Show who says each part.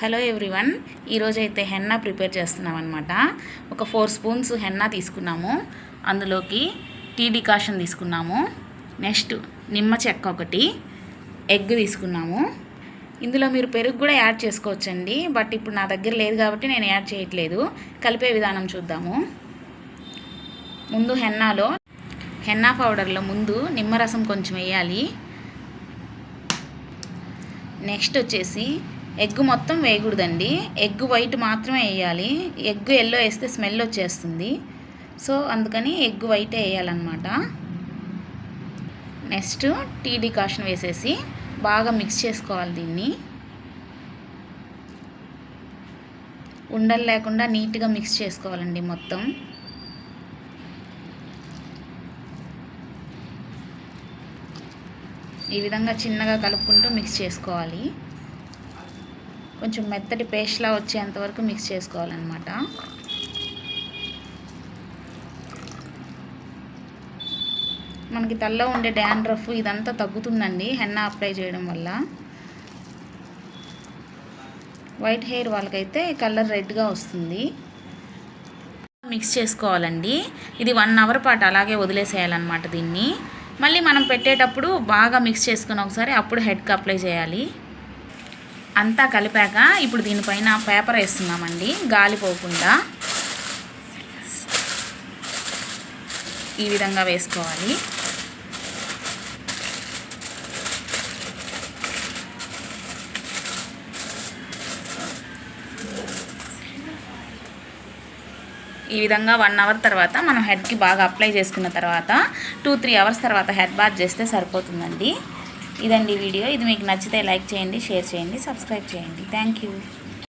Speaker 1: Hello everyone, ఈరోజైతే henna prepare చేస్తున్నాం అనమాట. ఒక 4 స్పూన్స్ హెన్నా తీసుకున్నాము. అందులోకి టీ డికాషన్ తీసుకున్నాము. నెక్స్ట్ నిమ్మ చెక్క ఒకటి, ఎగ్ తీసుకున్నాము. ఇందులో మీరు పెరుగు కూడా యాడ్ చేసుకోవచ్చండి, బట్ ఇప్పుడు నా దగ్గర లేదు కాబట్టి నేను యాడ్ చేయట్లేదు. కలిపే విధానం చూద్దాము. ముందు హెన్నా పౌడర్లో ముందు నిమ్మరసం కొంచెం వేయాలి. నెక్స్ట్ వచ్చేసి ఎగ్ మొత్తం వేయకూడదండి, ఎగ్ వైట్ మాత్రమే వేయాలి. ఎగ్ ఎల్లో వేస్తే స్మెల్ వచ్చేస్తుంది, సో అందుకని ఎగ్ వైటే వేయాలన్నమాట. నెక్స్ట్ టీ డికాషన్ వేసేసి బాగా మిక్స్ చేసుకోవాలి. దీన్ని ఉండలు లేకుండా నీట్గా మిక్స్ చేసుకోవాలండి మొత్తం. ఈ విధంగా చిన్నగా కలుపుకుంటూ మిక్స్ చేసుకోవాలి. కొంచెం మెత్తటి పేస్ట్లా వచ్చేంత వరకు మిక్స్ చేసుకోవాలన్నమాట. మనకి తలలో ఉండే డాండ్రఫ్ ఇదంతా తగ్గుతుందండి హెన్నా అప్లై చేయడం వల్ల. వైట్ హెయిర్ వాళ్ళకైతే కలర్ రెడ్గా వస్తుంది. మిక్స్ చేసుకోవాలండి. ఇది 1 అవర్ పాటు అలాగే వదిలేసేయాలన్నమాట. దీన్ని మళ్ళీ మనం పెట్టేటప్పుడు బాగా మిక్స్ చేసుకుని ఒకసారి అప్పుడు హెడ్కి అప్లై చేయాలి. అంతా కలిపాక ఇప్పుడు దీనిపైన పేపర్ వేస్తున్నామండి, గాలిపోకుండా. ఈ విధంగా వేసుకోవాలి. ఈ విధంగా 1 అవర్ తర్వాత మనం హెడ్కి బాగా అప్లై చేసుకున్న తర్వాత 2-3 అవర్స్ తర్వాత హెడ్ బాత్ చేస్తే సరిపోతుందండి. ఇదండి వీడియో. ఇది మీకు నచ్చితే లైక్ చేయండి, షేర్ చేయండి, సబ్స్క్రైబ్ చేయండి. Thank you.